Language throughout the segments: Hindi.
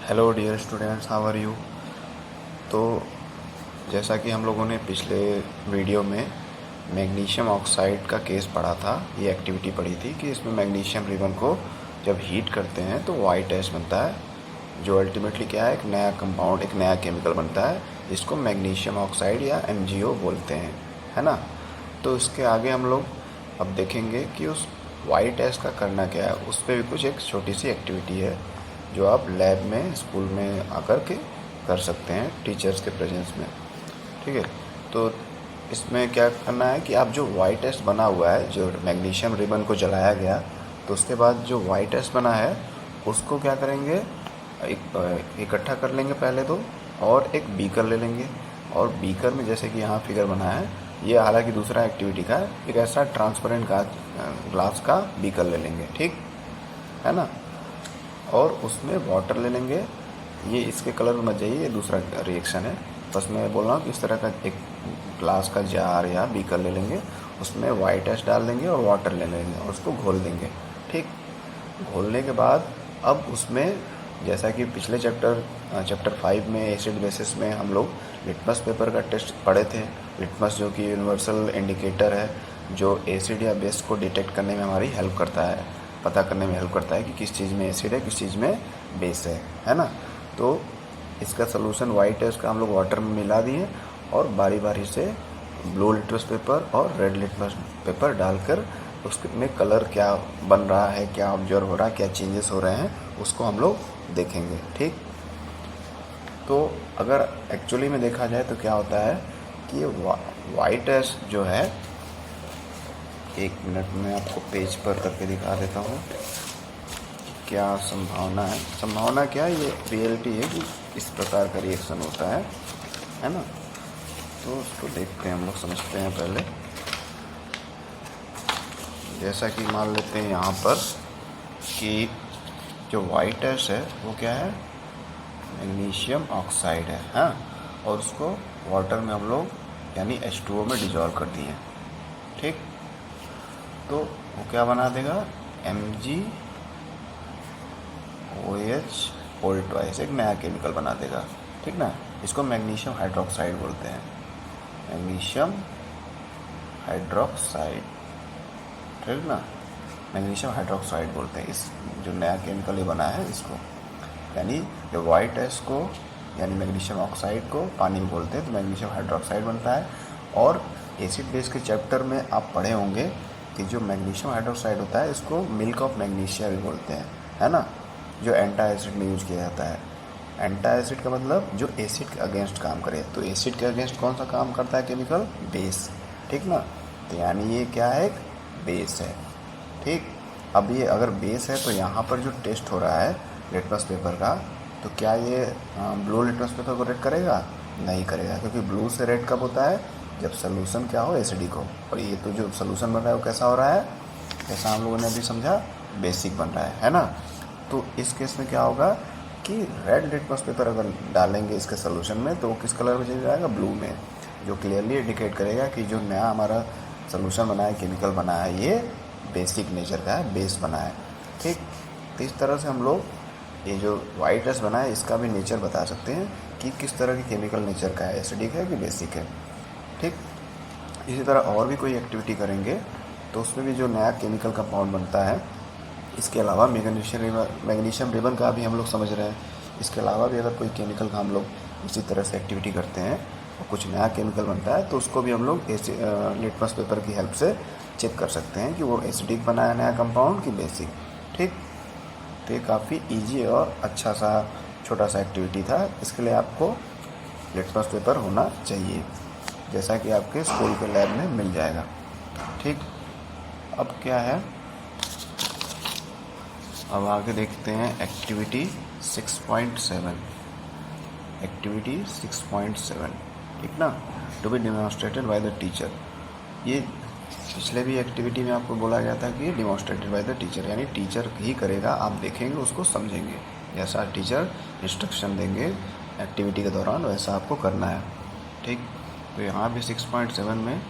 Hello dear students, how are you. तो जैसा कि हम लोगों ने पिछले वीडियो में मैग्नीशियम ऑक्साइड का केस पढ़ा था, ये एक्टिविटी पढ़ी थी कि इसमें मैग्नीशियम रिबन को जब हीट करते हैं तो वाइट एश बनता है, जो अल्टीमेटली क्या है, एक नया कंपाउंड, एक नया केमिकल बनता है, जिसको मैग्नीशियम ऑक्साइड या MgO बोलते हैं, है ना। तो इसके आगे हम लोग अब देखेंगे कि उस वाइट एश का करना क्या है। उस पर भी कुछ एक छोटी सी एक्टिविटी है जो आप लैब में, स्कूल में आकर के कर सकते हैं टीचर्स के प्रेजेंस में, ठीक है। तो इसमें क्या करना है कि आप जो वाइट एश बना हुआ है, जो मैग्नीशियम रिबन को जलाया गया, तो उसके बाद जो वाइट एश बना है उसको क्या करेंगे, इकट्ठा कर लेंगे पहले तो, और एक बीकर ले लेंगे। और बीकर में जैसे कि यहाँ फिगर बना है, ये हालांकि दूसरा एक्टिविटी का एक ऐसा ट्रांसपेरेंट ग्लास का बीकर ले लेंगे, ठीक है ना। और उसमें वाटर ले लेंगे। ये इसके कलर में मत जाइए, ये दूसरा रिएक्शन है। बस मैं बोल रहा हूँ कि इस तरह का एक ग्लास का जार या बीकर ले लेंगे, उसमें वाइट एश डाल देंगे और वाटर ले लेंगे और उसको घोल देंगे, ठीक। घोलने के बाद अब उसमें, जैसा कि पिछले चैप्टर 5 में एसिड बेसिस में हम लोग लिटमस पेपर का टेस्ट पढ़े थे। लिटमस जो कि यूनिवर्सल इंडिकेटर है, जो एसिड या बेस को डिटेक्ट करने में हमारी हेल्प करता है, पता करने में हेल्प करता है कि किस चीज़ में एसिड है, किस चीज़ में बेस है ना। तो इसका सोल्यूशन वाइट है, उसका हम लोग वाटर में मिला दिए और बारी बारी से ब्लू लिटमस पेपर और रेड लिटमस पेपर डालकर उसमें कलर क्या बन रहा है, क्या ऑब्जर्व हो रहा है, क्या चेंजेस हो रहे हैं, उसको हम लोग देखेंगे, ठीक। तो अगर एक्चुअली में देखा जाए तो क्या होता है कि वाइट एश जो है, एक मिनट में आपको पेज पर करके दिखा देता हूँ क्या संभावना है। संभावना क्या है, ये रियलिटी है कि इस प्रकार का रिएक्शन होता है ना। तो उसको देखते हैं हम लोग, समझते हैं पहले। जैसा कि मान लेते हैं यहाँ पर कि जो वाइट एश है वो क्या है, मैग्नीशियम ऑक्साइड है, हाँ। और उसको वाटर में हम लोग यानी H2O में डिजॉल्व कर दिए, ठीक। तो वो क्या बना देगा, MgOH होल ट्वाइस, एक नया केमिकल बना देगा, ठीक ना। इसको मैग्नीशियम हाइड्रोक्साइड बोलते हैं, मैग्नीशियम हाइड्रोक्साइड, ठीक ना। मैग्नीशियम हाइड्रोक्साइड बोलते हैं इस जो नया केमिकल ये बना है इसको। यानी जो वाइट एश को यानी मैग्नीशियम ऑक्साइड को पानी में बोलते हैं तो मैग्नीशियम हाइड्रोक्साइड बनता है। और एसिड बेस के चैप्टर में आप पढ़े होंगे कि जो मैग्नीशियम हाइड्रोक्साइड होता है इसको मिल्क ऑफ मैग्नीशिया भी बोलते हैं, है ना, जो एंटा एसिड में यूज किया जाता है। एंटा एसिड का मतलब जो एसिड के अगेंस्ट काम करे। तो एसिड के अगेंस्ट कौन सा काम करता है केमिकल, बेस, ठीक ना। तो यानी ये क्या है, एक बेस है, ठीक। अब ये अगर बेस है तो यहाँ पर जो टेस्ट हो रहा है लिटमस पेपर का, तो क्या ये ब्लू लिटमस पेपर को रेड करेगा, नहीं करेगा, क्योंकि ब्लू से रेड कब होता है, जब सोल्यूशन क्या हो, एसिडिक हो। और ये तो जो सोल्यूशन बन रहा है वो कैसा हो रहा है, जैसा हम लोगों ने अभी समझा, बेसिक बन रहा है ना। तो इस केस में क्या होगा कि रेड लिटमस पेपर अगर डालेंगे इसके सोल्यूशन में तो वो किस कलर में चले जाएगा, ब्लू में, जो क्लियरली इंडिकेट करेगा कि जो नया हमारा सोल्यूशन बना है, केमिकल बना है, ये बेसिक नेचर का है, बेस बना है, ठीक। तो इस तरह से हम लोग ये जो वाइट एश बना है इसका भी नेचर बता सकते हैं कि किस तरह की केमिकल नेचर का है, एसिडिक है कि बेसिक है, ठीक। इसी तरह और भी कोई एक्टिविटी करेंगे तो उसमें भी जो नया केमिकल कंपाउंड बनता है, इसके अलावा मैग्नीशियम रिबन का भी हम लोग समझ रहे हैं, इसके अलावा भी अगर कोई केमिकल का हम लोग इसी तरह से एक्टिविटी करते हैं और कुछ नया केमिकल बनता है तो उसको भी हम लोग लिटमस पेपर की हेल्प से चेक कर सकते हैं कि वो एसिडिक बना है नया कंपाउंड कि बेसिक, ठीक। तो ये काफ़ी इजी और अच्छा सा छोटा सा एक्टिविटी था। इसके लिए आपको लिटमस पेपर होना चाहिए, जैसा कि आपके स्कूल के लैब में मिल जाएगा, ठीक। अब क्या है, अब आगे देखते हैं एक्टिविटी 6.7। एक्टिविटी 6.7, ठीक ना, to be demonstrated by the teacher. ये पिछले भी एक्टिविटी में आपको बोला गया था कि डिमॉन्स्ट्रेटेड बाय द टीचर, यानी टीचर ही करेगा, आप देखेंगे उसको समझेंगे, जैसा टीचर इंस्ट्रक्शन देंगे एक्टिविटी के दौरान वैसा आपको करना है, ठीक। तो यहाँ भी 6.7 में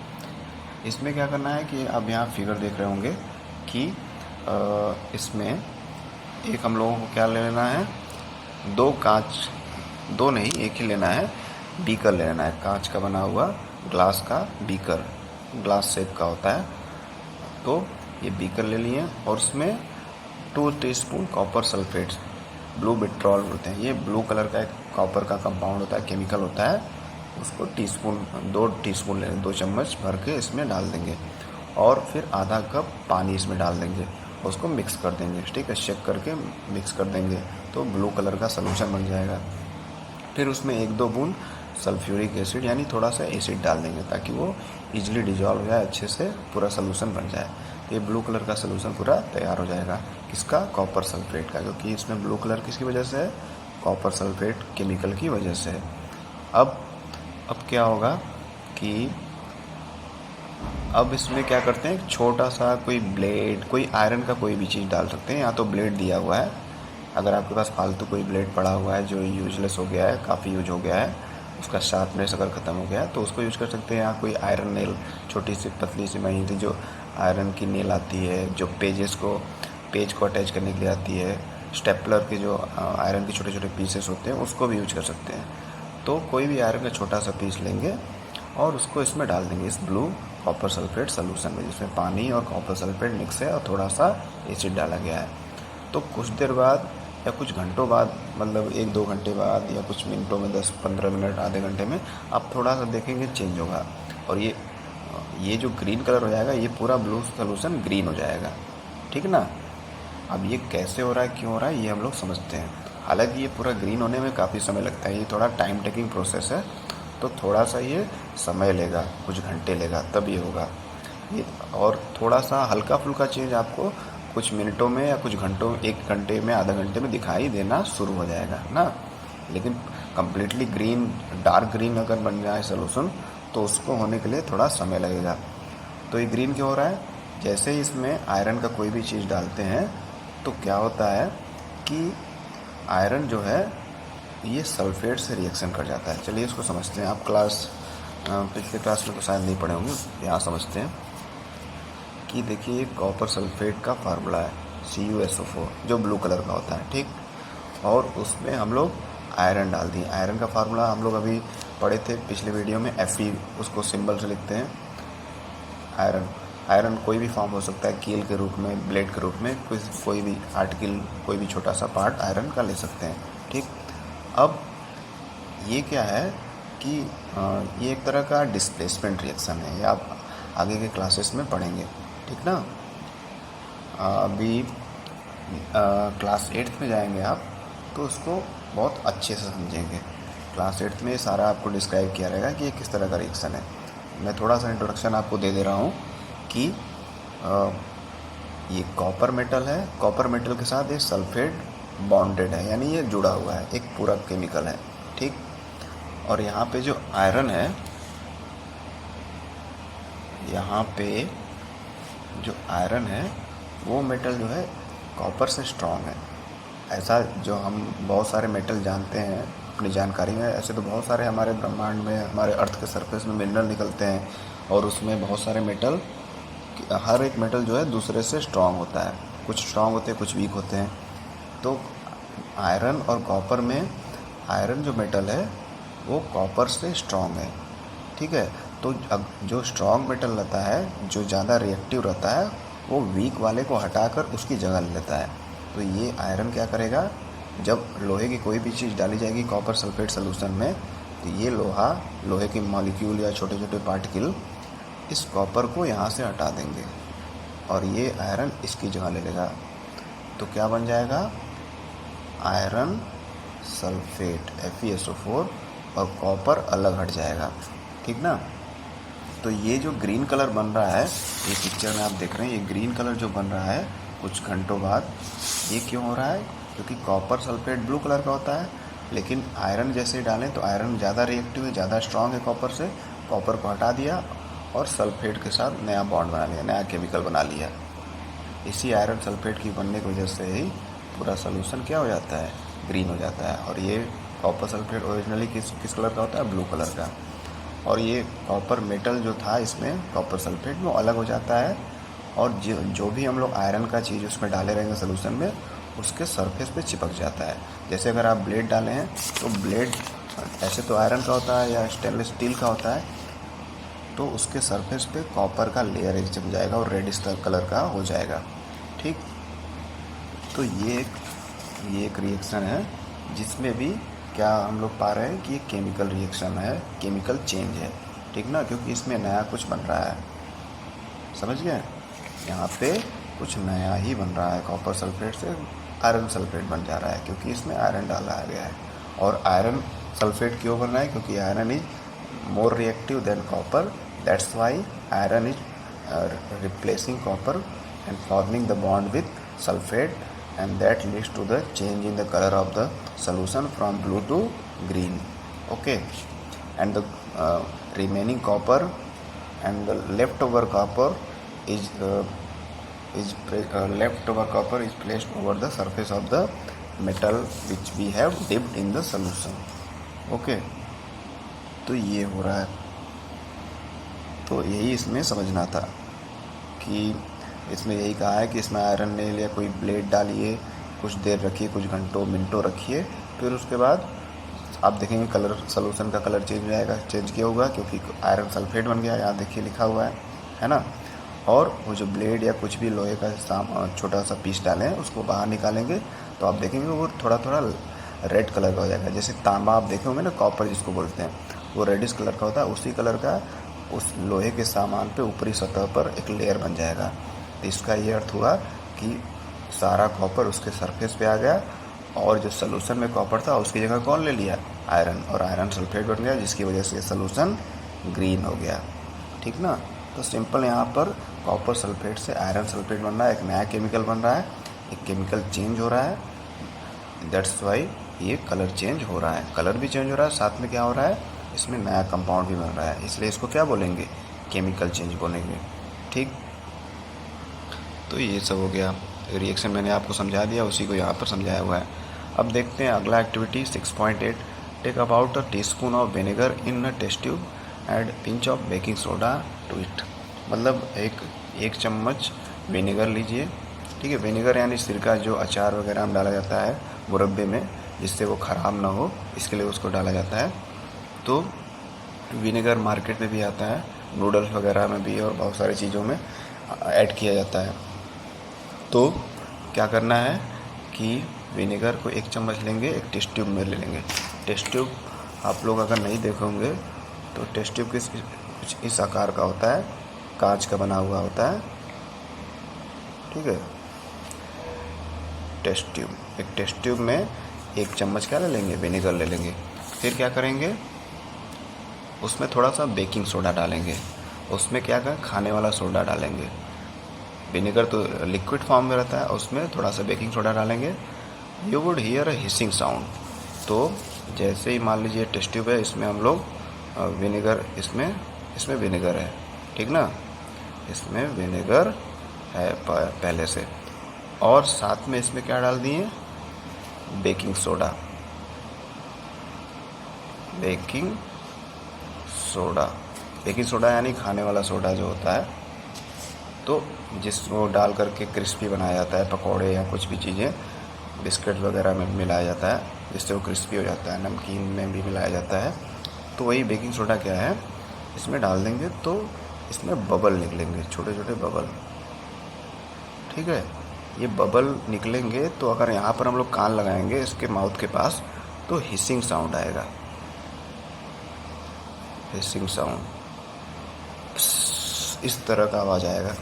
इसमें क्या करना है कि आप यहाँ फिगर देख रहे होंगे कि इसमें एक हम लोगों को क्या लेना है, दो कांच, दो नहीं एक ही लेना है, बीकर लेना है, कांच का बना हुआ ग्लास का बीकर, ग्लास शेप का होता है। तो ये बीकर ले लिए और उसमें 2 teaspoon copper sulphate, blue vitriol बोलते हैं, ये ब्लू कलर का एक कॉपर का कंपाउंड होता है, केमिकल होता है, उसको टीस्पून 2 टीस्पून लेंगे, 2 चम्मच भर के इसमें डाल देंगे और फिर आधा कप पानी इसमें डाल देंगे, उसको मिक्स कर देंगे, ठीक है, शेक करके मिक्स कर देंगे तो ब्लू कलर का सलूशन बन जाएगा। फिर उसमें 1-2 बूंद सल्फ्यूरिक एसिड यानी थोड़ा सा एसिड डाल देंगे ताकि वो इजीली डिजॉल्व हो जाए, अच्छे से पूरा सलूशन बन जाए। ये ब्लू कलर का सलूशन पूरा तैयार हो जाएगा। किसका? कॉपर सल्फेट का, क्योंकि इसमें ब्लू कलर किसकी वजह से है? कॉपर सल्फेट केमिकल की वजह से है। अब क्या होगा कि अब इसमें क्या करते हैं, छोटा सा कोई ब्लेड, कोई आयरन का कोई भी चीज़ डाल सकते हैं, यहाँ तो ब्लेड दिया हुआ है। अगर आपके पास फालतू कोई ब्लेड पड़ा हुआ है जो यूजलेस हो गया है, काफ़ी यूज हो गया है, उसका शार्पनेस अगर ख़त्म हो गया है तो उसको यूज कर सकते हैं। यहाँ कोई आयरन नेल, छोटी सी पतली सी महीन सी जो आयरन की नेल आती है, जो पेज को अटैच करने के लिए आती है, स्टेपलर के जो आयरन के छोटे छोटे पीसेस होते हैं उसको भी यूज कर सकते हैं। तो कोई भी आयरन का छोटा सा पीस लेंगे और उसको इसमें डाल देंगे, इस ब्लू कॉपर सल्फेट सलूशन में, जिसमें पानी और कॉपर सल्फेट मिक्स है और थोड़ा सा एसिड डाला गया है। तो कुछ देर बाद या कुछ घंटों बाद, मतलब 1-2 घंटे बाद या कुछ मिनटों में, 10-15 मिनट, आधे घंटे में आप थोड़ा सा देखेंगे चेंज होगा और ये जो ग्रीन कलर हो जाएगा, ये पूरा ब्लू सलूशन ग्रीन हो जाएगा, ठीक ना। अब ये कैसे हो रहा है, क्यों हो रहा है, ये हम लोग समझते हैं। हालांकि ये पूरा ग्रीन होने में काफ़ी समय लगता है, ये थोड़ा टाइम टेकिंग प्रोसेस है, तो थोड़ा सा ये समय लेगा, कुछ घंटे लेगा तब ये होगा ये। और थोड़ा सा हल्का फुल्का चेंज आपको कुछ मिनटों में या कुछ घंटों में, 1 घंटे में, आधा घंटे में दिखाई देना शुरू हो जाएगा ना। लेकिन कम्प्लीटली ग्रीन, डार्क ग्रीन अगर बन जाए सलूशन तो उसको होने के लिए थोड़ा समय लगेगा। तो ये ग्रीन क्यों हो रहा है? जैसे ही इसमें आयरन का कोई भी चीज़ डालते हैं तो क्या होता है कि आयरन जो है ये सल्फेट से रिएक्शन कर जाता है। चलिए इसको समझते हैं। आप पिछले क्लास में तो शायद नहीं पढ़े होंगे, यहाँ समझते हैं कि देखिए कॉपर सल्फेट का फार्मूला है CuSO4 जो ब्लू कलर का होता है, ठीक। और उसमें हम लोग आयरन डाल दिए। आयरन का फार्मूला हम लोग अभी पढ़े थे पिछले वीडियो में, Fe, उसको सिंबल से लिखते हैं आयरन कोई भी फॉर्म हो सकता है, कील के रूप में, ब्लेड के रूप में, कोई भी आर्टिकल, कोई भी छोटा सा पार्ट आयरन का ले सकते हैं, ठीक। अब ये क्या है कि ये एक तरह का डिस्प्लेसमेंट रिएक्शन है, ये आप आगे के क्लासेस में पढ़ेंगे, ठीक ना। अभी क्लास 8th में जाएंगे आप तो उसको बहुत अच्छे से समझेंगे। क्लास 8th में सारा आपको डिस्क्राइब किया रहेगा कि ये किस तरह का रिएक्शन है। मैं थोड़ा सा इंट्रोडक्शन आपको दे रहा हूँ कि ये कॉपर मेटल है, कॉपर मेटल के साथ ये सल्फेट बॉन्डेड है, यानी ये जुड़ा हुआ है, एक पूरा केमिकल है, ठीक। और यहाँ पे जो आयरन है, यहाँ पे जो आयरन है वो मेटल जो है कॉपर से स्ट्रॉन्ग है। ऐसा जो हम बहुत सारे मेटल जानते हैं अपनी जानकारी में, ऐसे तो बहुत सारे हमारे ब्रह्मांड में, हमारे अर्थ के सरफेस में मिनरल निकलते हैं और उसमें बहुत सारे मेटल, हर एक मेटल जो है दूसरे से स्ट्रॉन्ग होता है, कुछ स्ट्रॉन्ग होते हैं, कुछ वीक होते हैं। तो आयरन और कॉपर में, आयरन जो मेटल है वो कॉपर से स्ट्रॉन्ग है, ठीक है। तो जो स्ट्रॉन्ग मेटल रहता है, जो ज़्यादा रिएक्टिव रहता है, वो वीक वाले को हटाकर उसकी जगह ले लेता है। तो ये आयरन क्या करेगा, जब लोहे की कोई भी चीज़ डाली जाएगी कॉपर सल्फेट सलूशन में, तो ये लोहे के मॉलिक्यूल या छोटे छोटे पार्टिकल इस कॉपर को यहाँ से हटा देंगे और ये आयरन इसकी जगह ले लेगा। तो क्या बन जाएगा, आयरन सल्फेट FeSO4 और कॉपर अलग हट जाएगा, ठीक ना। तो ये जो ग्रीन कलर बन रहा है, ये पिक्चर में आप देख रहे हैं, ये ग्रीन कलर जो बन रहा है कुछ घंटों बाद, ये क्यों हो रहा है? क्योंकि कॉपर सल्फेट ब्लू कलर का होता है, लेकिन आयरन जैसे डालें तो आयरन ज़्यादा रिएक्टिव है, ज़्यादा स्ट्रॉन्ग है कॉपर से, कॉपर को हटा दिया और सल्फेट के साथ नया बॉन्ड बना लिया, नया केमिकल बना लिया। इसी आयरन सल्फेट की बनने की वजह से ही पूरा सॉल्यूशन क्या हो जाता है, ग्रीन हो जाता है। और ये कॉपर सल्फेट ओरिजिनली किस कलर का होता है, ब्लू कलर का। और ये कॉपर मेटल जो था इसमें कॉपर सल्फेट में, वो अलग हो जाता है और जो भी हम लोग आयरन का चीज़ उसमें डाले रहेंगे सलूशन में, उसके सरफेस पे चिपक जाता है। जैसे अगर आप ब्लेड डालें हैं तो ब्लेड ऐसे तो आयरन का होता है या स्टेनलेस स्टील का होता है, तो उसके सरफेस पे कॉपर का लेयर एक जम जाएगा और रेडिश कलर का हो जाएगा। ठीक, तो ये एक रिएक्शन है जिसमें भी क्या हम लोग पा रहे हैं कि ये केमिकल रिएक्शन है, केमिकल चेंज है। ठीक ना, क्योंकि इसमें नया कुछ बन रहा है, समझ गए? यहाँ पे कुछ नया ही बन रहा है, कॉपर सल्फेट से आयरन सल्फेट बन जा रहा है क्योंकि इसमें आयरन डाला गया है। और आयरन सल्फेट क्यों बन रहा है? क्योंकि iron is more reactive than copper, that's why iron is replacing copper and forming the bond with sulfate, and that leads to the change in the color of the solution from blue to green. Okay, and the remaining copper and the leftover copper is placed over the surface of the metal which we have dipped in the solution. Okay, तो ये हो रहा है। तो यही इसमें समझना था कि इसमें यही कहा है कि इसमें आयरन ले लिया, कोई ब्लेड डालिए, कुछ देर रखिए, कुछ घंटों मिनटों रखिए, फिर उसके बाद आप देखेंगे कलर, सोल्यूशन का कलर चेंज हो जाएगा। चेंज क्यों होगा? क्योंकि आयरन सल्फेट बन गया, यहाँ देखिए लिखा हुआ है ना। और वो जो ब्लेड या कुछ भी लोहे का छोटा सा पीस डालें उसको बाहर निकालेंगे तो आप देखेंगे वो थोड़ा थोड़ा रेड कलर का हो जाएगा। जैसे तांबा आप देखे होंगे ना, कॉपर जिसको बोलते हैं, वो रेडिश कलर का होता है, उसी कलर का उस लोहे के सामान पे ऊपरी सतह पर एक लेयर बन जाएगा। तो इसका ये अर्थ हुआ कि सारा कॉपर उसके सरफेस पे आ गया और जो सलूशन में कॉपर था उसकी जगह कौन ले लिया? आयरन, और आयरन सल्फेट बन गया जिसकी वजह से सलूशन ग्रीन हो गया। ठीक ना, तो सिंपल यहाँ पर कॉपर सल्फेट से आयरन सल्फेट बन रहा है, एक नया केमिकल बन रहा है, एक केमिकल चेंज हो रहा है, दैट्स वाई ये कलर चेंज हो रहा है। कलर भी चेंज हो रहा है, साथ में क्या हो रहा है? इसमें नया कंपाउंड भी बन रहा है, इसलिए इसको क्या बोलेंगे? केमिकल चेंज बोलेंगे। ठीक, तो ये सब हो गया। रिएक्शन मैंने आपको समझा दिया, उसी को यहाँ पर समझाया हुआ है। अब देखते हैं अगला activity 6.8। Take about a teaspoon of vinegar in a test tube, add pinch of baking soda to it. मतलब एक चम्मच विनेगर लीजिए। ठीक है, विनेगर यानी सिरका जो अचार वगैरह में डाला जाता है मुरब्बे में, जिससे वो ख़राब ना हो, इसके लिए उसको डाला जाता है। तो विनेगर मार्केट में भी आता है, नूडल्स वगैरह में भी और बहुत सारी चीज़ों में ऐड किया जाता है। तो क्या करना है कि विनेगर को एक चम्मच लेंगे, एक टेस्ट ट्यूब में ले लेंगे। टेस्ट ट्यूब आप लोग अगर नहीं देखे होंगे तो टेस्ट ट्यूब कुछ इस आकार का होता है, कांच का बना हुआ होता है। ठीक है, टेस्ट ट्यूब, एक टेस्ट ट्यूब में एक चम्मच क्या ले लेंगे? विनेगर ले लेंगे। फिर क्या करेंगे? उसमें थोड़ा सा बेकिंग सोडा डालेंगे। उसमें क्या करें? खाने वाला सोडा डालेंगे। विनेगर तो लिक्विड फॉर्म में रहता है, उसमें थोड़ा सा बेकिंग सोडा डालेंगे। You would hear a hissing sound. तो जैसे ही मान लीजिए टेस्ट ट्यूब है, इसमें हम लोग विनेगर, इसमें विनेगर है, ठीक ना, इसमें विनेगर है पहले से, और साथ में इसमें क्या डाल दिए? Baking soda. बेकिंग सोडा यानी खाने वाला सोडा जो होता है, तो जिसको डाल करके क्रिस्पी बनाया जाता है, पकौड़े या कुछ भी चीज़ें, बिस्किट वगैरह में मिलाया जाता है जिससे वो क्रिस्पी हो जाता है, नमकीन में भी मिलाया जाता है। तो वही बेकिंग सोडा क्या है, इसमें डाल देंगे तो इसमें बबल निकलेंगे, छोटे छोटे बबल। ठीक है, ये बबल निकलेंगे तो अगर यहाँ पर हम लोग कान लगाएंगे इसके माउथ के पास तो हिसिंग साउंड आएगा, हिसिंग साउंड, इस तरह का आवाज़ आएगा,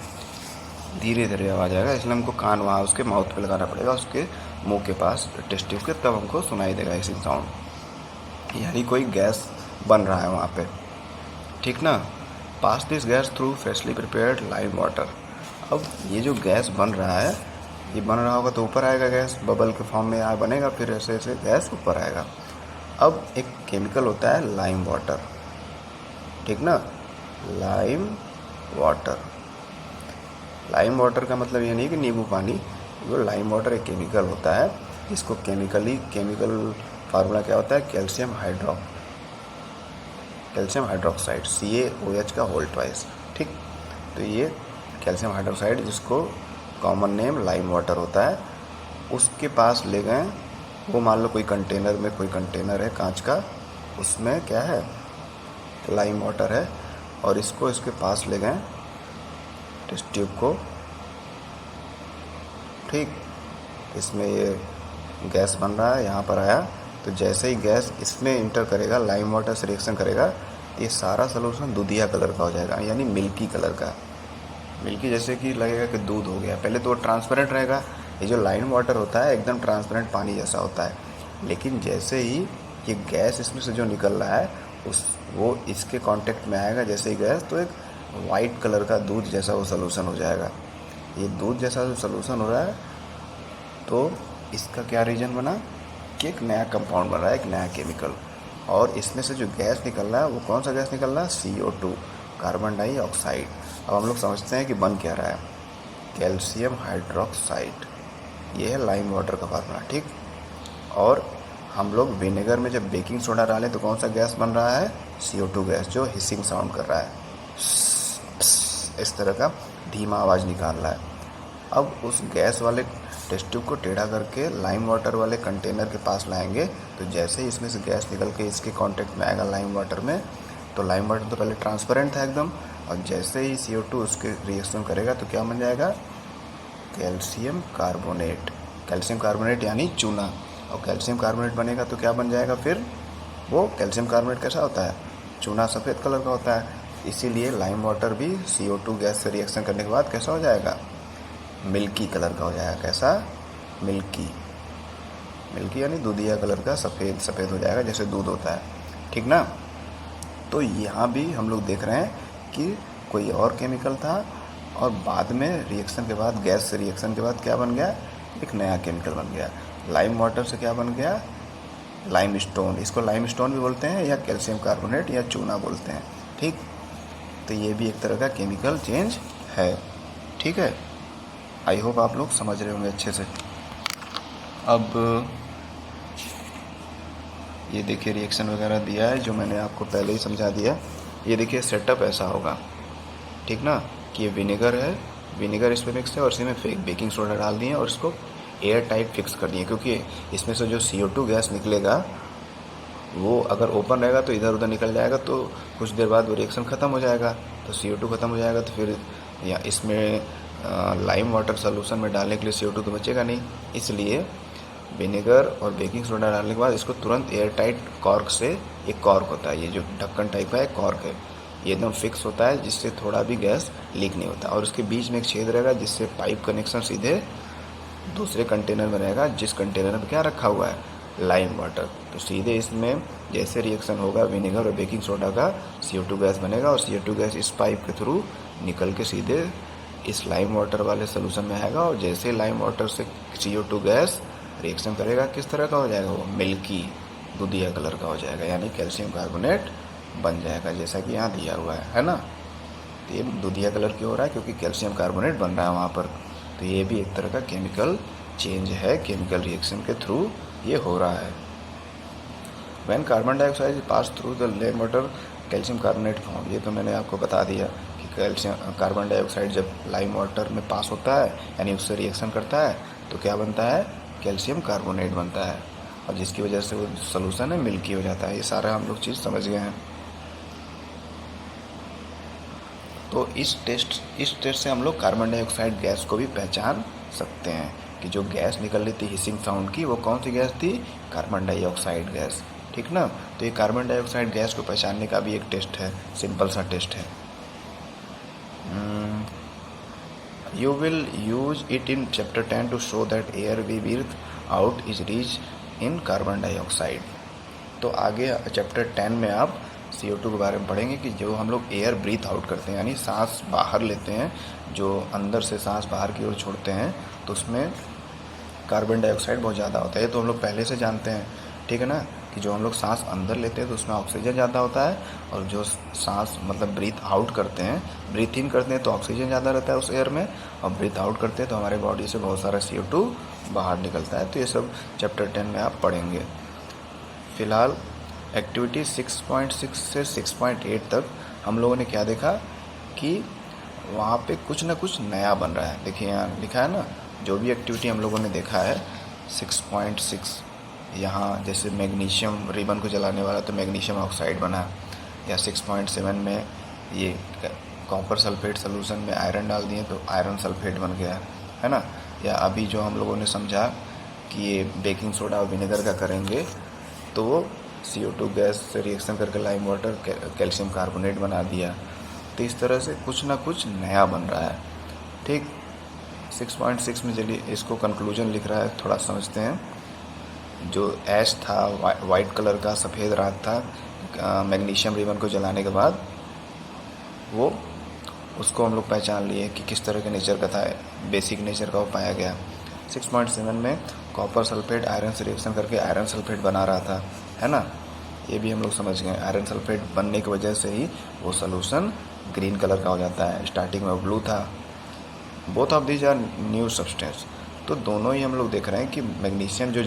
धीरे धीरे आवाज़ आएगा। इसलिए हमको कान वहाँ उसके माउथ पे लगाना पड़ेगा, उसके मुंह के पास टेस्ट ट्यूब के, तब हमको सुनाई देगा हिसिंग साउंड, यानी कोई गैस बन रहा है वहाँ पे। ठीक ना, pass this gas through freshly prepared lime water. अब ये जो गैस बन रहा है, ये बन रहा होगा तो ऊपर आएगा गैस, बबल के फॉर्म में यहाँ बनेगा, फिर ऐसे ऐसे गैस ऊपर आएगा। अब एक केमिकल होता है लाइम वाटर, ठीक ना, लाइम वाटर। लाइम वाटर का मतलब ये नहीं कि नींबू पानी, वो लाइम वाटर एक केमिकल होता है, इसको केमिकल फार्मूला क्या होता है? कैल्शियम हाइड्रोक्साइड, CaOH का होल ट्वाइस। ठीक, तो ये कैल्शियम हाइड्रोक्साइड, जिसको कॉमन नेम लाइम वाटर होता है, उसके पास ले गए। वो मान लो कोई कंटेनर है कांच का, उसमें क्या है, लाइम वाटर है, और इसको इसके पास ले गए टेस्ट ट्यूब को। ठीक, इसमें ये गैस बन रहा है, यहाँ पर आया, तो जैसे ही गैस इसमें इंटर करेगा, लाइम वाटर से रिएक्शन करेगा, तो ये सारा सोल्यूशन दूधिया कलर का हो जाएगा, यानी मिल्की कलर का। मिल्की जैसे कि लगेगा कि दूध हो गया। पहले तो वो ट्रांसपेरेंट रहेगा, ये जो लाइम वाटर होता है एकदम ट्रांसपेरेंट पानी जैसा होता है, लेकिन जैसे ही ये गैस इसमें से जो निकल रहा है वो इसके कांटेक्ट में आएगा जैसे ही गैस, तो एक वाइट कलर का दूध जैसा वो सोल्यूशन हो जाएगा। ये दूध जैसा जो सोल्यूशन हो रहा है, तो इसका क्या रीजन बना कि एक नया कंपाउंड बन रहा है, एक नया केमिकल। और इसमें से जो गैस निकल रहा है वो कौन सा गैस निकल रहा है, CO2, कार्बन डाइऑक्साइड। अब हम लोग समझते हैं कि बन क्या रहा है, कैल्शियम हाइड्रोक्साइड। ये है लाइम वाटर का फार्मूला। ठीक, और हम लोग विनेगर में जब बेकिंग सोडा डालें तो कौन सा गैस बन रहा है, CO2 गैस, जो हिसिंग साउंड कर रहा है, इस तरह का धीमा आवाज़ निकाल रहा है। अब उस गैस वाले टेस्ट ट्यूब को टेढ़ा करके लाइम वाटर वाले कंटेनर के पास लाएंगे, तो जैसे ही इसमें से गैस निकल के इसके कांटेक्ट में आएगा लाइम वाटर में, तो लाइम वाटर तो पहले ट्रांसपेरेंट था एकदम, और जैसे ही CO2 उसके रिएक्शन करेगा तो क्या बन जाएगा, कैल्शियम कार्बोनेट। कैल्शियम कार्बोनेट यानी चूना। और कैल्शियम कार्बोनेट बनेगा तो क्या बन जाएगा फिर, वो कैल्शियम कार्बोनेट कैसा होता है, चूना सफ़ेद कलर का होता है। इसीलिए लाइम वाटर भी CO2 गैस से रिएक्शन करने के बाद कैसा हो जाएगा, मिल्की कलर का हो जाएगा। कैसा, मिल्की। मिल्की यानी दूधिया कलर का, सफ़ेद सफ़ेद हो जाएगा जैसे दूध होता है। ठीक ना। तो यहाँ भी हम लोग देख रहे हैं कि कोई और केमिकल था, और बाद में रिएक्शन के बाद, गैस से रिएक्शन के बाद क्या बन गया, एक नया केमिकल बन गया। लाइम वाटर से क्या बन गया, लाइम स्टोन। इसको लाइम स्टोन भी बोलते हैं, या कैल्शियम कार्बोनेट, या चूना बोलते हैं। ठीक, तो ये भी एक तरह का केमिकल चेंज है। ठीक है, आई होप आप लोग समझ रहे होंगे अच्छे से। अब ये देखिए रिएक्शन वगैरह दिया है जो मैंने आपको पहले ही समझा दिया। ये देखिए सेटअप ऐसा होगा, ठीक ना, कि ये विनेगर है, विनेगर इसमें मिक्स है, और इसमें बेकिंग सोडा डाल दिए और इसको एयर टाइट फिक्स कर दिए, क्योंकि इसमें से जो CO2 गैस निकलेगा वो अगर ओपन रहेगा तो इधर उधर निकल जाएगा, तो कुछ देर बाद वो रिएक्शन ख़त्म हो जाएगा, तो CO2 ख़त्म हो जाएगा, तो फिर या इसमें लाइम वाटर सोल्यूशन में डालने के लिए CO2 तो बचेगा नहीं। इसलिए विनेगर और बेकिंग सोडा डालने के बाद इसको तुरंत एयर टाइट कॉर्क से, एक कॉर्क होता है, ये जो ढक्कन टाइप का है कॉर्क है, ये एकदम फिक्स होता है जिससे थोड़ा भी गैस लीक नहीं होता। और उसके बीच में एक छेद रहेगा जिससे पाइप कनेक्शन सीधे दूसरे कंटेनर में रहेगा, जिस कंटेनर में क्या रखा हुआ है, लाइम वाटर। तो सीधे इसमें जैसे रिएक्शन होगा विनेगर और बेकिंग सोडा का, CO2 गैस बनेगा, और CO2 गैस इस पाइप के थ्रू निकल के सीधे इस लाइम वाटर वाले सोल्यूशन में आएगा, और जैसे लाइम वाटर से CO2 गैस रिएक्शन करेगा किस तरह का हो जाएगा, वो मिल्की दूधिया कलर का हो जाएगा, यानी कैल्शियम कार्बोनेट बन जाएगा, जैसा कि यहाँ दिया हुआ है ना। तो ये दूधिया कलर क्यों हो रहा है, क्योंकि कैल्शियम कार्बोनेट बन रहा है वहाँ पर। तो ये भी एक तरह का केमिकल चेंज है, केमिकल रिएक्शन के थ्रू ये हो रहा है। When carbon dioxide pass through the lime water calcium carbonate form, ये तो मैंने आपको बता दिया कि कैल्शियम कार्बन डाइऑक्साइड जब लाइम वाटर में पास होता है, यानी उससे रिएक्शन करता है, तो क्या बनता है, कैल्शियम कार्बोनेट बनता है, और जिसकी वजह से वो सोल्यूशन है मिल्की हो जाता है। ये सारा हम लोग चीज़ समझ गए हैं। तो इस टेस्ट से हम लोग कार्बन डाइऑक्साइड गैस को भी पहचान सकते हैं कि जो गैस निकल रही थी हिसिंग साउंड की, वो कौन सी गैस थी, कार्बन डाइऑक्साइड गैस। ठीक ना। तो ये कार्बन डाइऑक्साइड गैस को पहचानने का भी एक टेस्ट है, सिंपल सा टेस्ट है। You will use it in chapter 10 to show that air we breathe out is rich in carbon dioxide। तो आगे चैप्टर 10 में आप CO2 के बारे में पढ़ेंगे कि जो हम लोग एयर ब्रीथ आउट करते हैं, यानी सांस बाहर लेते हैं, जो अंदर से सांस बाहर की ओर छोड़ते हैं, तो उसमें कार्बन डाइऑक्साइड बहुत ज़्यादा होता है। ये तो हम लोग पहले से जानते हैं, ठीक है ना, कि जो हम लोग सांस अंदर लेते हैं तो उसमें ऑक्सीजन ज़्यादा होता है, और जो सांस मतलब ब्रीथ आउट करते हैं, ब्रीथ इन करते हैं तो ऑक्सीजन ज़्यादा रहता है उस एयर में, और ब्रीथ आउट करते हैं तो हमारे बॉडी से बहुत सारा CO2 बाहर निकलता है। तो ये सब चैप्टर 10 में आप पढ़ेंगे। फ़िलहाल एक्टिविटी 6.6 से 6.8 तक हम लोगों ने क्या देखा कि वहाँ पे कुछ ना कुछ नया बन रहा है। देखिए यहाँ लिखा है ना, जो भी एक्टिविटी हम लोगों ने देखा है 6.6, यहाँ जैसे मैग्नीशियम रिबन को जलाने वाला तो मैग्नीशियम ऑक्साइड बना, या 6.7 में ये कॉपर सल्फेट सोल्यूशन में आयरन डाल दिए तो आयरन सल्फेट बन गया, है ना। या अभी जो हम लोगों ने समझा कि ये बेकिंग सोडा और विनेगर का करेंगे तो वो CO2 गैस से रिएक्शन करके लाइम वाटर कैल्शियम कार्बोनेट बना दिया। तो इस तरह से कुछ ना कुछ नया बन रहा है, ठीक। 6.6 में चलिए इसको कंक्लूजन लिख रहा है, थोड़ा समझते हैं। जो ऐश था, वाइट कलर का सफ़ेद राख था मैग्नीशियम रिबन को जलाने के बाद, वो उसको हम लोग पहचान लिए कि किस तरह के नेचर का था, बेसिक नेचर का वो पाया गया। 6.7 में कॉपर सल्फेट आयरन से रिएक्शन करके आयरन सल्फेट बना रहा था, है ना। ये भी हम लोग समझ गए। आयरन सल्फेट बनने की वजह से ही वो सोल्यूशन ग्रीन कलर का हो जाता है, स्टार्टिंग में वो ब्लू था। Both of these are new substance. तो दोनों ही हम लोग देख रहे हैं कि मैग्नीशियम जो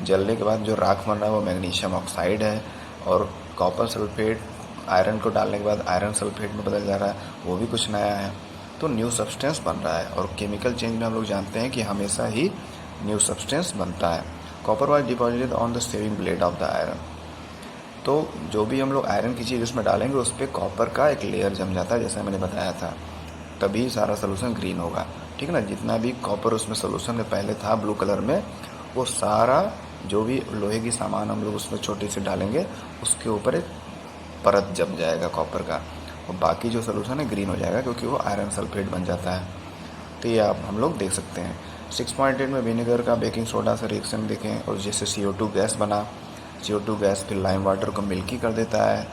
जलने के बाद जो राख बन रहा है वो मैग्नीशियम ऑक्साइड है, और कॉपर सल्फेट आयरन को डालने के बाद आयरन सल्फेट में बदल जा रहा है, वो भी कुछ नया है। तो न्यू सब्सटेंस बन रहा है, और केमिकल चेंज में हम लोग जानते हैं कि हमेशा ही न्यू सब्सटेंस बनता है। Copper was deposited on the saving blade of the iron. तो जो भी हम लोग आयरन की चीज़ उसमें डालेंगे उस पर कॉपर का एक लेयर जम जाता है, जैसा मैंने बताया था, तभी सारा सोल्यूशन ग्रीन होगा, ठीक ना। जितना भी कॉपर उसमें सोल्यूशन में पहले था ब्लू कलर में, वो सारा जो भी लोहे की सामान हम लोग उसमें छोटी सी डालेंगे उसके ऊपर एक परत जम जाएगा कॉपर का, और बाकी जो सोल्यूशन है ग्रीन हो जाएगा क्योंकि वो आयरन सल्फेट बन जाता है। तो ये आप हम लोग देख सकते हैं। 6.8 में विनेगर का बेकिंग सोडा से रिएक्शन देखें और जैसे CO2 गैस बना, CO2 गैस फिर लाइम वाटर को मिल्की कर देता है।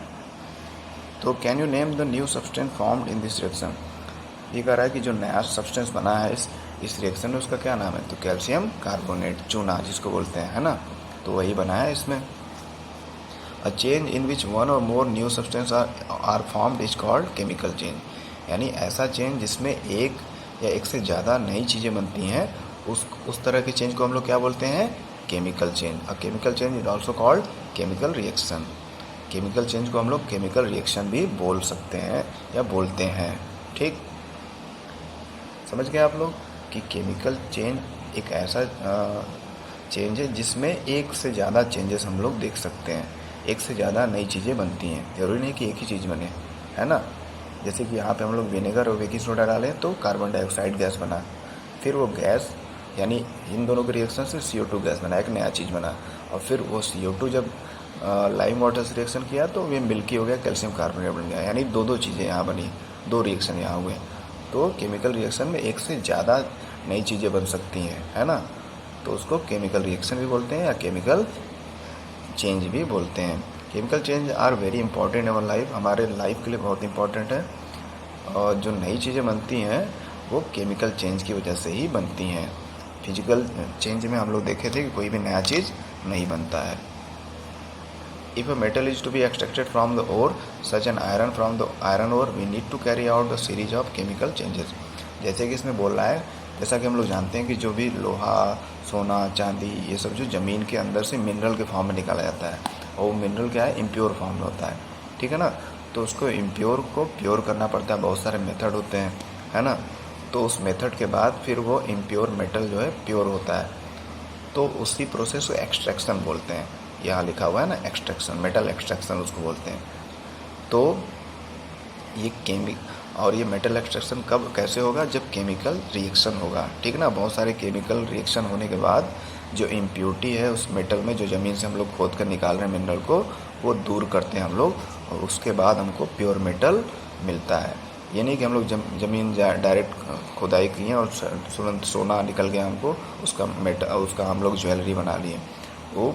तो can you name the new substance formed in this reaction. ये कह रहा है कि जो नया सब्सटेंस बना है इस रिएक्शन में, उसका क्या नाम है, तो कैल्शियम कार्बोनेट, चूना जिसको बोलते हैं, है ना। तो वही बना है इसमें। A change in which one or more new substances are formed is called chemical change। यानी ऐसा चेंज जिसमें एक या एक से ज़्यादा नई चीज़ें बनती हैं, उस तरह के चेंज को हम लोग क्या बोलते हैं, chemical change. A chemical change is also called chemical reaction. Chemical change को हम लोग केमिकल रिएक्शन भी बोल सकते हैं या बोलते हैं, ठीक। समझ गए आप लोग कि केमिकल चेंज एक ऐसा चेंज है जिसमें एक से ज़्यादा चेंजेस हम लोग देख सकते हैं, एक से ज़्यादा नई चीज़ें बनती हैं, ज़रूरी नहीं कि एक ही चीज़ बने, है ना। जैसे कि यहाँ पे हम लोग विनेगर और बेकिंग सोडा डालें तो कार्बन डाइऑक्साइड गैस बना, फिर वो गैस यानी इन दोनों के रिएक्शन से CO2 गैस बना, एक नया चीज़ बना, और फिर वो CO2 जब लाइम वाटर से रिएक्शन किया तो ये मिल्की हो गया, कैल्शियम कार्बोनेट बन गया, यानी दो चीज़ें यहाँ बनी, दो रिएक्शन यहाँ हुए। तो केमिकल रिएक्शन में एक से ज़्यादा नई चीज़ें बन सकती हैं, है ना। तो उसको केमिकल रिएक्शन भी बोलते हैं या केमिकल चेंज भी बोलते हैं। Chemical change are very important in our life, हमारे लाइफ के लिए बहुत इंपॉर्टेंट है। और जो नई चीज़ें बनती हैं वो केमिकल चेंज की वजह से ही बनती हैं। फिजिकल चेंज में हम लोग देखे थे कि कोई भी नया चीज़ नहीं बनता है। If a metal is to be extracted from the ore such an iron from the iron ore we need to carry out the series of chemical changes. जैसे कि इसमें बोल रहा है, जैसा कि हम लोग जानते हैं कि जो भी लोहा, सोना, चांदी, ये सब जो ज़मीन के अंदर से मिनरल के फॉर्म में निकाला जाता है, और वो मिनरल क्या है, इम्प्योर फॉर्म में होता है, ठीक है ना। तो उसको इम्प्योर को प्योर करना पड़ता है, बहुत सारे मेथड होते हैं, है ना। तो उस मेथड के बाद फिर वो इम्प्योर मेटल जो है प्योर होता है, तो उसी प्रोसेस को एक्सट्रैक्शन बोलते हैं। यहाँ लिखा हुआ है ना एक्सट्रैक्शन, मेटल एक्सट्रैक्शन उसको बोलते हैं। तो ये और ये मेटल एक्सट्रैक्शन कब कैसे होगा, जब केमिकल रिएक्शन होगा, ठीक ना। बहुत सारे केमिकल रिएक्शन होने के बाद जो इम्प्योरिटी है उस मेटल में, जो ज़मीन से हम लोग खोद कर निकाल रहे हैं मिनरल को, वो दूर करते हैं हम लोग, और उसके बाद हमको प्योर मेटल मिलता है। ये नहीं कि हम लोग ज़मीन डायरेक्ट खुदाई किए और तुरंत सोना निकल गया हमको, उसका हम लोग ज्वेलरी बना लिए, वो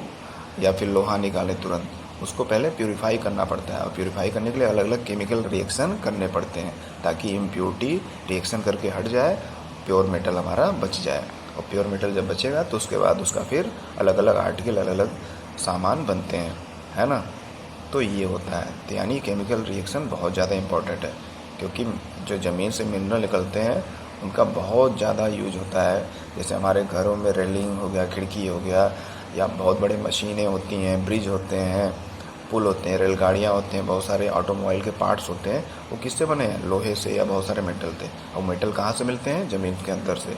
या फिर लोहा निकाले तुरंत, उसको पहले प्यूरिफाई करना पड़ता है। और प्यूरिफाई करने के लिए अलग अलग केमिकल रिएक्शन करने पड़ते हैं ताकि इम्प्योरिटी रिएक्शन करके हट जाए, प्योर मेटल हमारा बच जाए। और प्योर मेटल जब बचेगा तो उसके बाद उसका फिर अलग अलग आर्टिकल, अलग अलग सामान बनते हैं, है ना। तो ये होता है। तो यानी केमिकल रिएक्शन बहुत ज़्यादा इम्पॉर्टेंट है, क्योंकि जो ज़मीन से मिनरल निकलते हैं उनका बहुत ज़्यादा यूज होता है। जैसे हमारे घरों में रेलिंग हो गया, खिड़की हो गया, या बहुत बड़े मशीनें होती हैं, ब्रिज होते हैं, पुल होते हैं, रेलगाड़ियाँ होते हैं, बहुत सारे ऑटोमोबाइल के पार्ट्स होते हैं, वो किससे बने हैं, लोहे से या बहुत सारे मेटल से। और मेटल कहाँ से मिलते हैं, ज़मीन के अंदर से।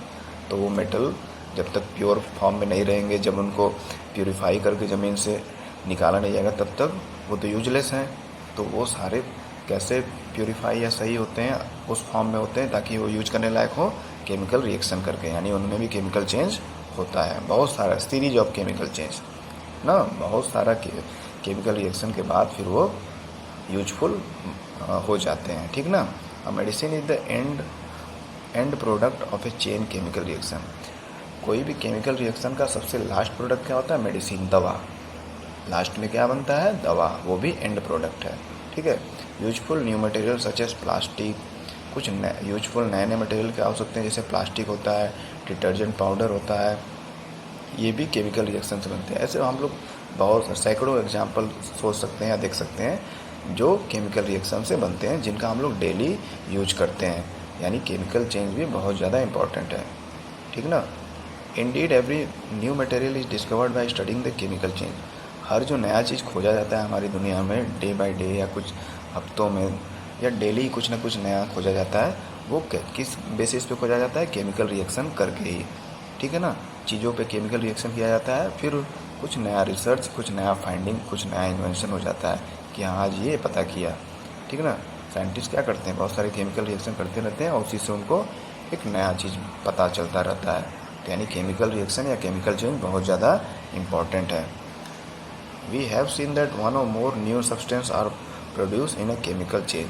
तो वो मेटल जब तक प्योर फॉर्म में नहीं रहेंगे, जब उनको प्योरीफाई करके ज़मीन से निकाला नहीं जाएगा, तब तक वो तो यूजलेस हैं। तो वो सारे कैसे प्योरीफाई या सही होते हैं, उस फॉर्म में होते हैं ताकि वो यूज करने लायक हो केमिकल रिएक्शन करके, यानी उनमें भी केमिकल चेंज होता है, बहुत सारा सीरीज ऑफ केमिकल चेंज ना, बहुत सारा केमिकल रिएक्शन के बाद फिर वो यूजफुल हो जाते हैं, ठीक ना। A medicine is the end product of A chain chemical reaction. कोई भी केमिकल रिएक्शन का सबसे लास्ट प्रोडक्ट क्या होता है? मेडिसिन, दवा। लास्ट में क्या बनता है? दवा, वो भी एंड प्रोडक्ट है, ठीक है। Useful new material such as plastic, कुछ यूजफुल नए नए मटेरियल क्या हो सकते हैं, जैसे प्लास्टिक होता है, डिटर्जेंट पाउडर होता है, ये भी केमिकल रिएक्शन से बनते हैं। ऐसे हम लोग बहुत सैकड़ों एग्जाम्पल सोच सकते हैं या देख सकते हैं जो केमिकल रिएक्शन से बनते हैं, जिनका हम लोग डेली यूज करते हैं, यानी केमिकल चेंज भी बहुत ज़्यादा इंपॉर्टेंट है, ठीक ना। Indeed every new material is discovered by studying the chemical change. हर जो नया चीज़ खोजा जाता है हमारी दुनिया में डे बाय डे या कुछ हफ्तों में या डेली कुछ ना कुछ नया खोजा जाता है, वो किस बेसिस पे खोजा जाता है? केमिकल रिएक्शन करके ही, ठीक है ना। चीज़ों पे केमिकल रिएक्शन किया जाता है, फिर कुछ नया रिसर्च, कुछ नया फाइंडिंग, कुछ नया इन्वेंशन हो जाता है कि हाँ आज ये पता किया, ठीक है ना। साइंटिस्ट क्या करते हैं? बहुत सारे केमिकल रिएक्शन करते रहते हैं और उसी से उनको एक नया चीज़ पता चलता रहता है। तो यानी केमिकल रिएक्शन या केमिकल चेंज बहुत ज़्यादा इम्पॉर्टेंट है। We have seen that one or more new substance are produce in a chemical change.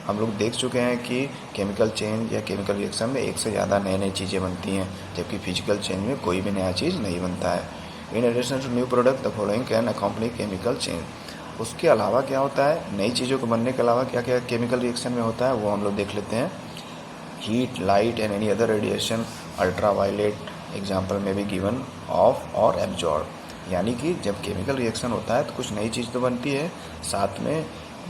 हम लोग देख चुके हैं कि केमिकल चेंज या केमिकल रिएक्शन में एक से ज़्यादा नई नई चीज़ें बनती हैं, जबकि फिजिकल चेंज में कोई भी नया चीज़ नहीं बनता है। In addition to new product the following can accompany chemical change. उसके अलावा क्या होता है? नई चीज़ों को बनने के अलावा क्या क्या केमिकल रिएक्शन में होता है वो हम लोग देख लेते हैं। Heat, light and any other radiation, ultraviolet example में भी गिवन ऑफ और एब्जॉर्ब। यानी कि जब केमिकल रिएक्शन होता है तो कुछ नई चीज़ तो बनती है, साथ में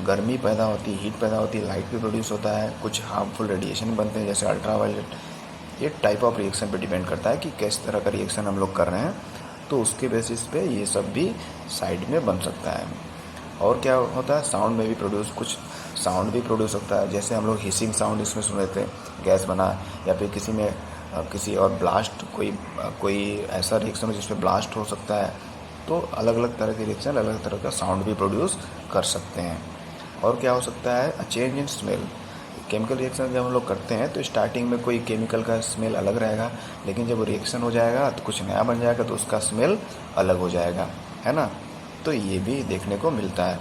गर्मी पैदा होती है, हीट पैदा होती है, लाइट भी प्रोड्यूस होता है, कुछ हार्मफुल रेडिएशन बनते हैं जैसे अल्ट्रा वायलेट। ये टाइप ऑफ रिएक्शन पे डिपेंड करता है कि किस तरह का रिएक्शन हम लोग कर रहे हैं, तो उसके बेसिस पे ये सब भी साइड में बन सकता है। और क्या होता है? साउंड में भी कुछ साउंड भी प्रोड्यूस होता है, जैसे हम लोग हिसिंग साउंड इसमें सुन रहे थे, गैस बना, या फिर किसी में किसी और ब्लास्ट, कोई ऐसा रिएक्शन हो जिसमें ब्लास्ट हो सकता है। तो अलग अलग तरह के रिएक्शन अलग तरह का साउंड भी प्रोड्यूस कर सकते हैं। और क्या हो सकता है? A change in smell. Chemical reaction जब हम लोग करते हैं तो स्टार्टिंग में कोई केमिकल का स्मेल अलग रहेगा, लेकिन जब रिएक्शन हो जाएगा तो कुछ नया बन जाएगा तो उसका स्मेल अलग हो जाएगा, है ना। तो ये भी देखने को मिलता है।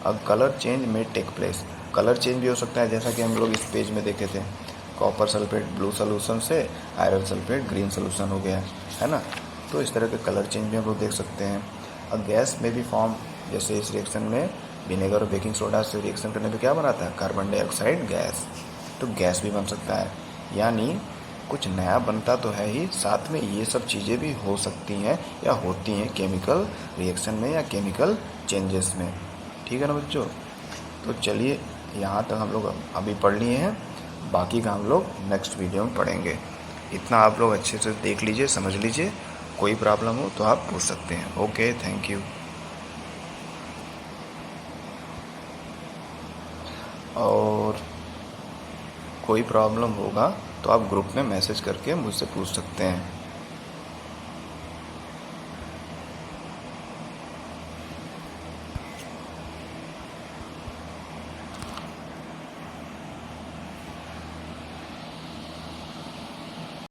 अब कलर चेंज में टेक प्लेस। कलर चेंज भी हो सकता है, जैसा कि हम लोग इस पेज में देखे थे, कॉपर सल्फेट ब्लू सोल्यूशन से आयरन सल्फेट ग्रीन सोल्यूशन हो गया, है ना। तो इस तरह के कलर चेंज भी हम लोग देख सकते हैं। अब गैस में भी फॉर्म, जैसे इस रिएक्शन में विनेगर और बेकिंग सोडा से रिएक्शन करने पे क्या बनाता है? Carbon dioxide gas. तो गैस भी बन सकता है, यानी कुछ नया बनता तो है ही, साथ में ये सब चीज़ें भी हो सकती हैं या होती हैं केमिकल रिएक्शन में या केमिकल चेंजेस में, ठीक है ना बच्चों। तो चलिए यहाँ तक हम लोग अभी पढ़ लिए हैं, बाकी का हम लोग नेक्स्ट वीडियो में पढ़ेंगे। इतना आप लोग अच्छे से देख लीजिए, समझ लीजिए, कोई प्रॉब्लम हो तो आप पूछ सकते हैं। Okay, thank you. और कोई प्रॉब्लम होगा तो आप ग्रुप में मैसेज करके मुझसे पूछ सकते हैं।